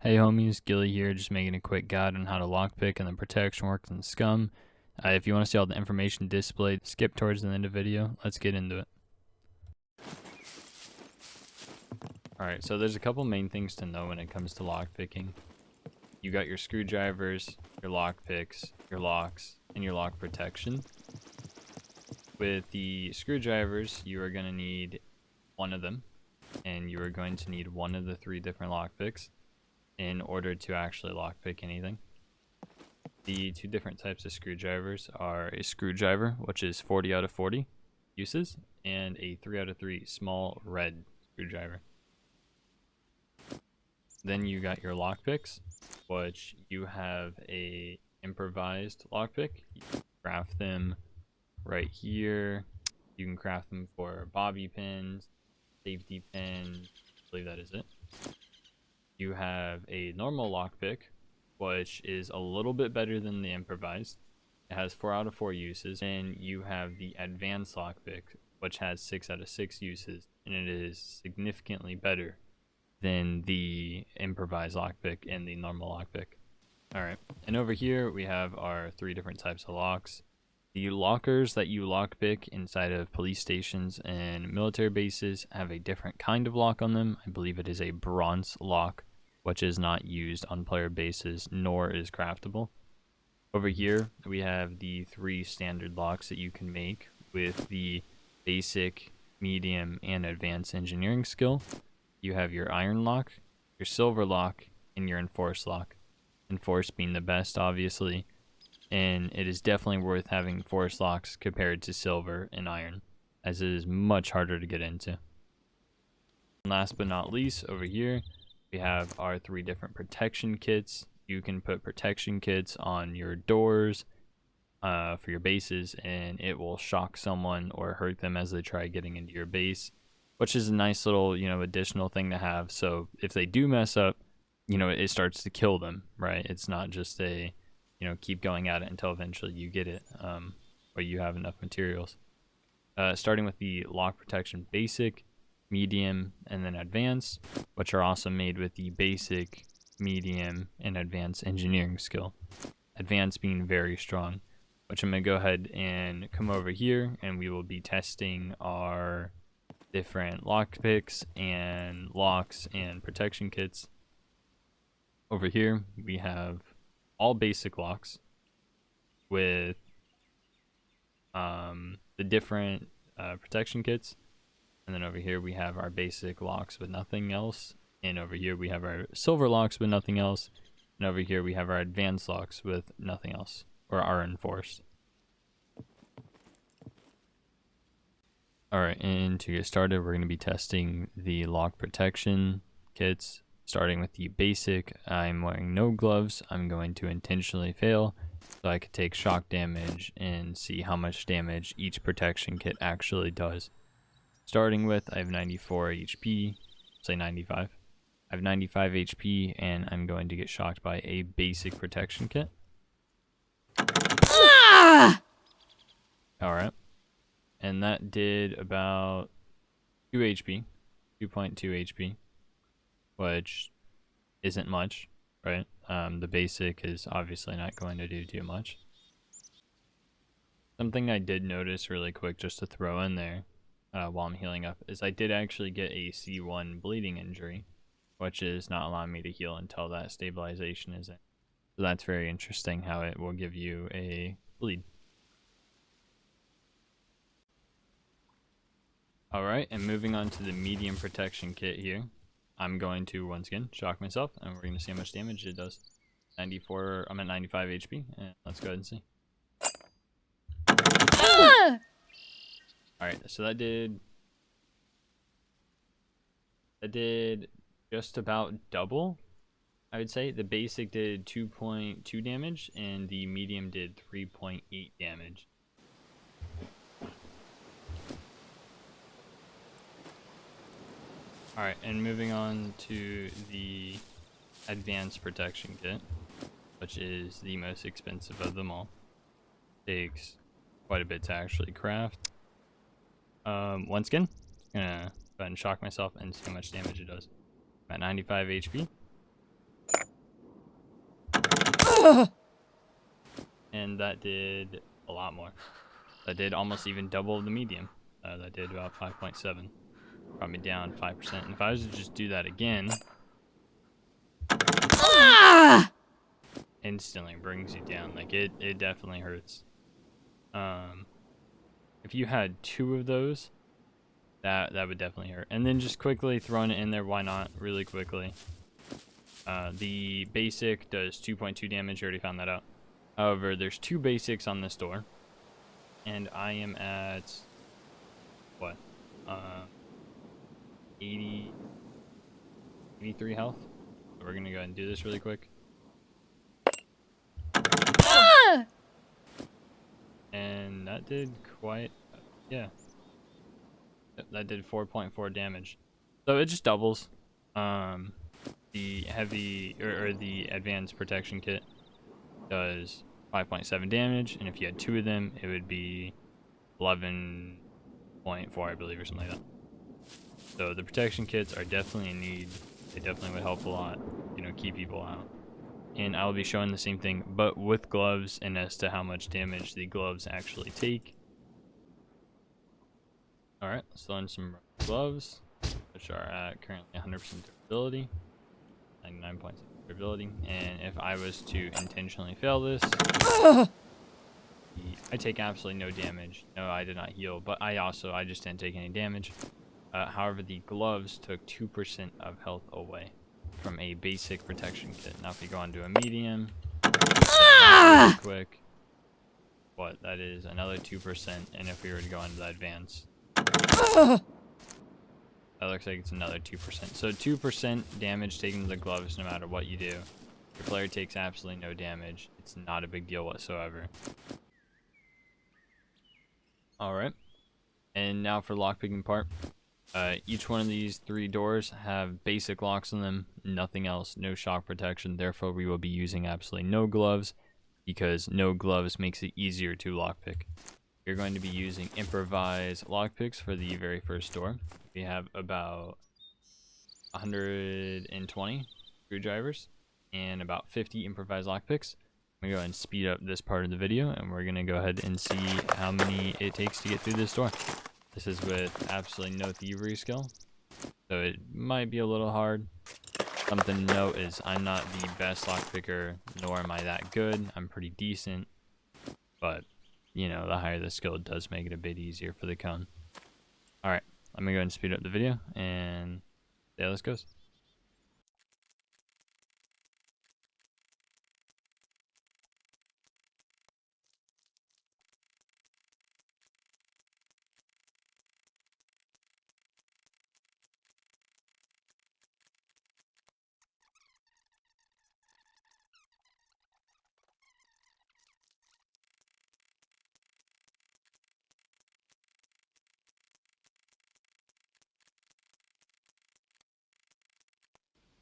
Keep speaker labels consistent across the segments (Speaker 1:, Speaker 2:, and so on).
Speaker 1: Hey homies, Gilly here, just making a quick guide on how to lockpick and the protection works in SCUM. If you want to see all the information displayed, skip towards the end of the video. Let's get into it. Alright, so there's a couple main things to know when it comes to lockpicking. You got your screwdrivers, your lockpicks, your locks, and your lock protection. With the screwdrivers, you are going to need one of them, and you are going to need one of the 3 different lockpicks in order to actually lockpick anything. The 2 different types of screwdrivers are a screwdriver, which is 40 out of 40 uses, and a 3 out of 3 small red screwdriver. Then you got your lockpicks, which you have a improvised lockpick. You can craft them right here. You can craft them for bobby pins, safety pins, I believe that is it. You have a normal lockpick, which is a little bit better than the improvised. It has 4 out of 4 uses. And you have the advanced lockpick, which has 6 out of 6 uses, and it is significantly better than the improvised lockpick and the normal lockpick. Alright, and over here we have our 3 different types of locks. The lockers that you lockpick inside of police stations and military bases have a different kind of lock on them. I believe it is a bronze lock, which is not used on player bases, nor is craftable. Over here, we have the 3 standard locks that you can make with the basic, medium, and advanced engineering skill. You have your iron lock, your silver lock, and your enforced lock. Enforced being the best, obviously. And it is definitely worth having force locks compared to silver and iron, as it is much harder to get into. And last but not least, over here we have our 3 different protection kits. You can put protection kits on your doors for your bases, and it will shock someone or hurt them as they try getting into your base, which is a nice little, additional thing to have. So if they do mess up, it starts to kill them, right? It's not just a keep going at it until eventually you get it, or you have enough materials. Starting with the lock protection basic, medium, and then advanced, which are also made with the basic, medium, and advanced engineering skill. Advanced being very strong, which I'm going to go ahead and come over here, and we will be testing our different lockpicks and locks and protection kits. Over here, we have all basic locks with the different protection kits, and then over here we have our basic locks with nothing else, and over here we have our silver locks with nothing else, and over here we have our advanced locks with nothing else, or our enforced. Alright, and to get started, we're going to be testing the lock protection kits. Starting with the basic, I'm wearing no gloves. I'm going to intentionally fail so I could take shock damage and see how much damage each protection kit actually does. Starting with, I have 94 HP, say 95. I have 95 HP, and I'm going to get shocked by a basic protection kit. Alright. And that did about 2 HP, 2.2 HP. Which isn't much, right? The basic is obviously not going to do too much. Something I did notice really quick, just to throw in there while I'm healing up, is I did actually get a C1 bleeding injury, which is not allowing me to heal until that stabilization is in. So that's very interesting how it will give you a bleed. Alright, and moving on to the medium protection kit here. I'm going to, once again, shock myself, and we're going to see how much damage it does. 94, I'm at 95 HP, and let's go ahead and see. Alright, so that did just about double, I would say. The basic did 2.2 damage, and the medium did 3.8 damage. Alright, and moving on to the advanced protection kit, which is the most expensive of them all. Takes quite a bit to actually craft. Once again, I'm gonna go ahead and shock myself and see how much damage it does. I'm at 95 HP. And that did a lot more. That did almost even double the medium. That did about 5.7. Brought me down 5%. And if I was to just do that again, instantly brings you down. Like it definitely hurts. If you had 2 of those, that would definitely hurt. And then just quickly throwing it in there, why not? Really quickly. The basic does 2.2 damage. You already found that out. However, there's 2 basics on this door, and I am at what? 83 health. So we're gonna go ahead and do this really quick. And that did quite, yeah. That did 4.4 damage. So it just doubles. The heavy or the advanced protection kit does 5.7 damage, and if you had 2 of them, it would be 11.4, I believe, or something like that. So the protection kits are definitely in need. They definitely would help a lot, you know, keep people out. And I'll be showing the same thing, but with gloves, and as to how much damage the gloves actually take. Alright, let's throw in some gloves, which are at currently 100% durability, 99.6 durability. And if I was to intentionally fail this, I take absolutely no damage. No, I did not heal, but I just didn't take any damage. However, the gloves took 2% of health away from a basic protection kit. Now, if you go on to a medium, really quick, what? That is another 2%. And if we were to go on to the advanced, that looks like it's another 2%. So 2% damage taken to the gloves no matter what you do. Your player takes absolutely no damage. It's not a big deal whatsoever. Alright. And now for lockpicking part. Each one of these 3 doors have basic locks on them, nothing else, no shock protection. Therefore, we will be using absolutely no gloves, because no gloves makes it easier to lockpick. You're going to be using improvised lockpicks for the very first door. We have about 120 screwdrivers and about 50 improvised lockpicks. I'm going to go ahead and speed up this part of the video, and we're going to go ahead and see how many it takes to get through this door. This is with absolutely no thievery skill, so it might be a little hard. Something to note is I'm not the best lockpicker, nor am I that good. I'm pretty decent, but, you know, the higher the skill, it does make it a bit easier for the cone. Alright, let me go ahead and speed up the video, and see how this goes.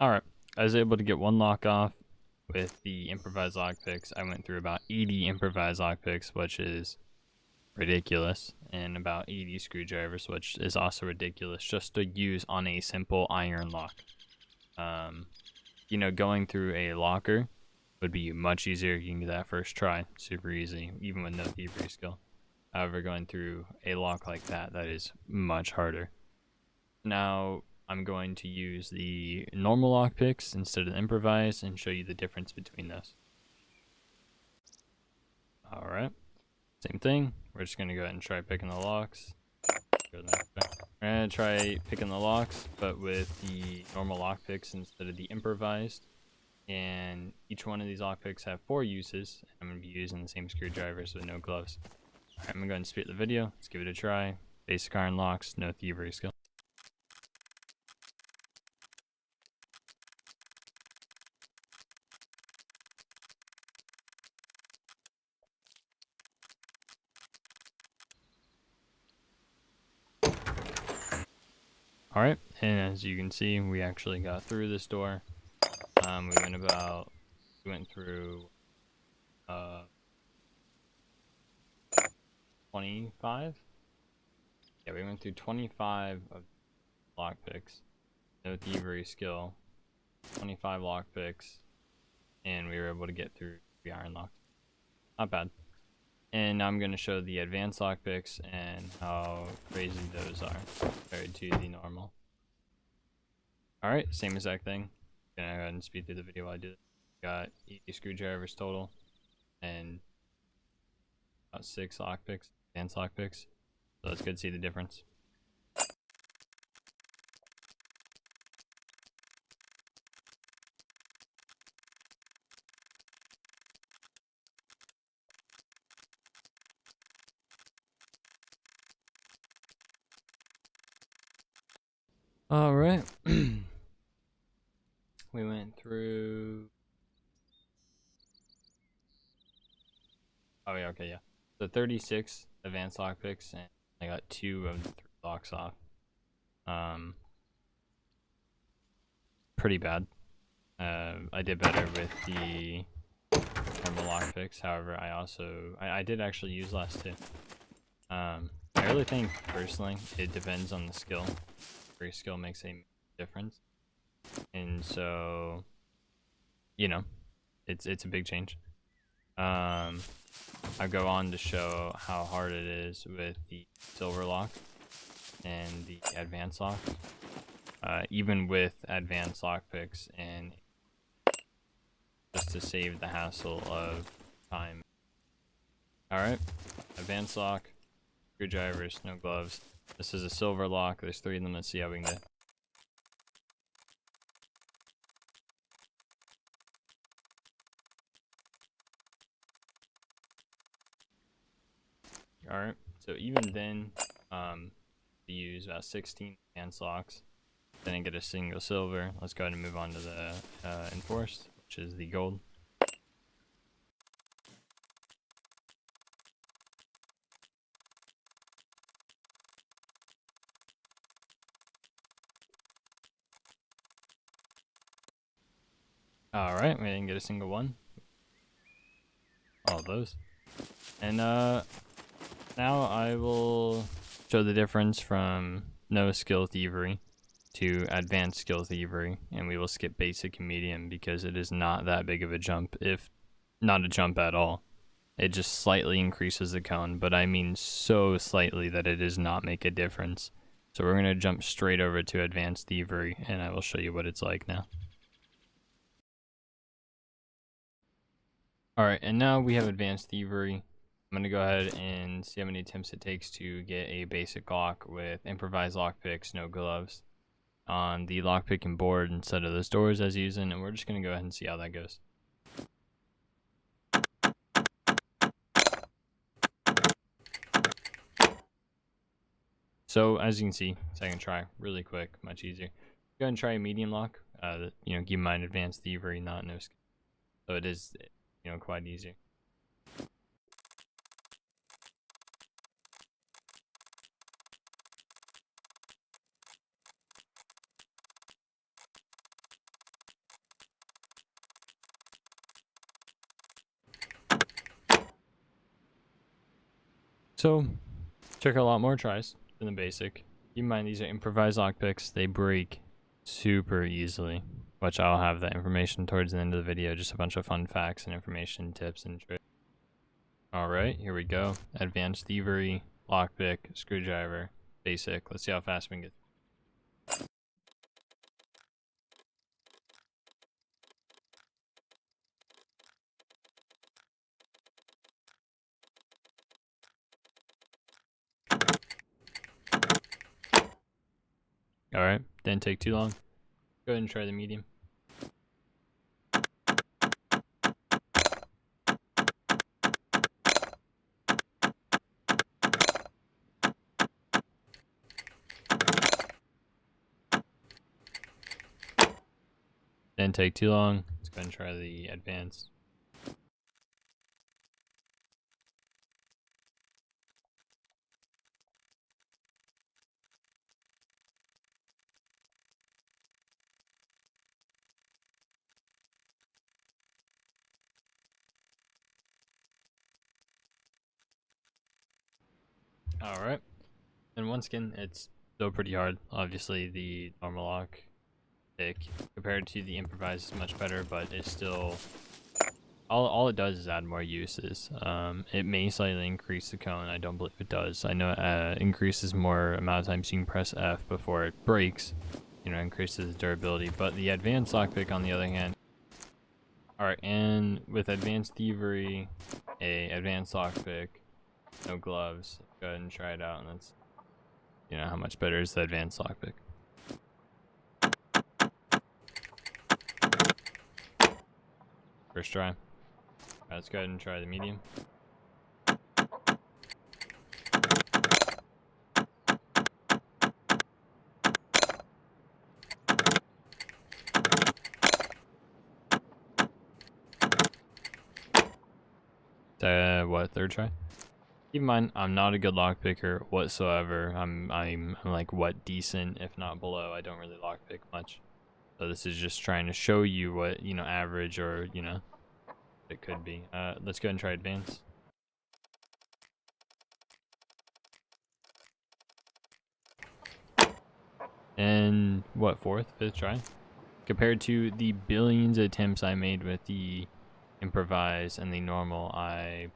Speaker 1: Alright, I was able to get 1 lock off with the improvised lockpicks. I went through about 80 improvised lockpicks, which is ridiculous, and about 80 screwdrivers, which is also ridiculous, just to use on a simple iron lock. You know, going through a locker would be much easier. You can get that first try, super easy, even with no thievery skill. However, going through a lock like that is much harder. Now, I'm going to use the normal lockpicks instead of the improvised and show you the difference between those. Alright, same thing. We're just going to go ahead and try picking the locks. We're going to try picking the locks, but with the normal lockpicks instead of the improvised. And each one of these lockpicks have 4 uses. I'm going to be using the same screwdrivers with no gloves. Alright, I'm going to go ahead and speed the video. Let's give it a try. Basic iron locks, no thievery skill. Alright, and as you can see, we actually got through this door. We went through 25? Yeah, we went through 25 of lockpicks. No thievery skill. 25 lockpicks. And we were able to get through iron lock. Not bad. And I'm going to show the advanced lockpicks and how crazy those are compared to the normal. Alright, same exact thing. Gonna go ahead and speed through the video while I do this. Got 80 screwdrivers total and about 6 lockpicks, advanced lockpicks. So let's go see the difference. Alright. We went through... Oh yeah, okay, yeah. So 36 advanced lockpicks, and I got 2 of the 3 locks off. Pretty bad. I did better with the normal lockpicks. However, I did actually use last 2. I really think personally it depends on the skill. Every skill makes a difference, and so it's a big change. I go on to show how hard it is with the silver lock and the advanced lock. Even with advanced lockpicks, and just to save the hassle of time. Alright, advanced lock, screwdrivers, no gloves. This is a silver lock. There's 3 of them. Let's see how we can do. Alright, so even then, we use about 16 advanced locks. Didn't get a single silver. Let's go ahead and move on to the enforced, which is the gold. Alright, we didn't get a single one. All those. And now I will show the difference from no skill thievery to advanced skill thievery, and we will skip basic and medium because it is not that big of a jump, if not a jump at all. It just slightly increases the cone, but I mean so slightly that it does not make a difference. So we're going to jump straight over to advanced thievery, and I will show you what it's like now. Alright, and now we have advanced thievery. I'm going to go ahead and see how many attempts it takes to get a basic lock with improvised lockpicks, no gloves, on the lockpicking board instead of those doors as using, and we're just going to go ahead and see how that goes. So as you can see, second try, really quick, much easier. Go ahead and try a medium lock. Keep in mind advanced thievery, not no skill. So it is, quite easy. So, took a lot more tries than the basic. Keep in mind these are improvised lockpicks. They break super easily, which I'll have that information towards the end of the video. Just a bunch of fun facts and information, tips, and tricks. Alright, here we go. Advanced thievery, lockpick, screwdriver, basic. Let's see how fast we can get. Alright, didn't take too long. Go ahead and try the medium. Didn't take too long. Let's go ahead and try the advanced. Alright. And once again, it's still pretty hard. Obviously, the normal lock pick compared to the improvised is much better, but it's still all it does is add more uses. It may slightly increase the cone. I don't believe it does. I know it increases more amount of times you can press F before it breaks. You know, increases durability. But the advanced lockpick, on the other hand, alright, and with advanced thievery, a advanced lockpick, no gloves. Go ahead and try it out, and that's, you know, how much better is the advanced lockpick. First try. Let's go ahead and try the medium. What, third try? Keep in mind, I'm not a good lockpicker whatsoever. I'm like what, decent, if not below. I don't really lockpick much. So this is just trying to show you what, you know, average or, you know, it could be. Let's go ahead and try advance. And what, fifth try? Compared to the billions of attempts I made with the improvise and the normal, I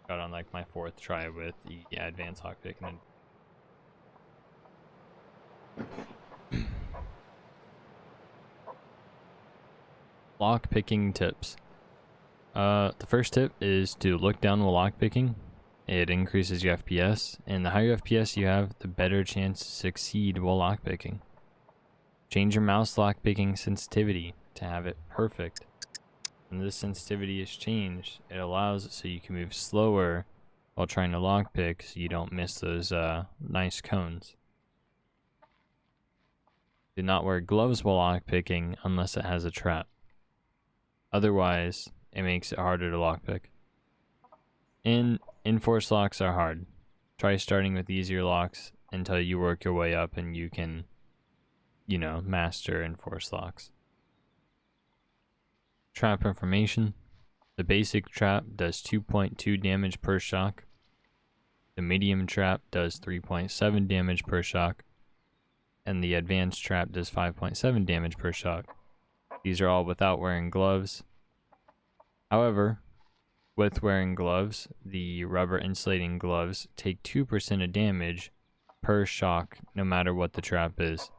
Speaker 1: got on like my fourth try with the advanced lockpick. And then lockpicking tips. The first tip is to look down while lockpicking. It increases your FPS, and the higher FPS you have, the better chance to succeed while lockpicking. Change your mouse lockpicking sensitivity to have it perfect. When this sensitivity is changed, it allows it so you can move slower while trying to lockpick, so you don't miss those nice cones. Do not wear gloves while lockpicking unless it has a trap. Otherwise, it makes it harder to lockpick. Enforced locks are hard. Try starting with easier locks until you work your way up and you can, you know, master enforced locks. Trap information. The basic trap does 2.2 damage per shock. The medium trap does 3.7 damage per shock. And the advanced trap does 5.7 damage per shock. These are all without wearing gloves. However, with wearing gloves, the rubber insulating gloves take 2% of damage per shock no matter what the trap is.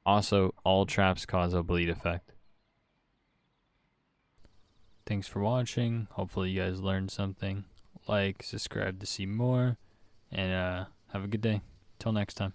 Speaker 1: Also, all traps cause a bleed effect. Thanks for watching. Hopefully you guys learned something. Like, subscribe to see more, and have a good day. Till next time.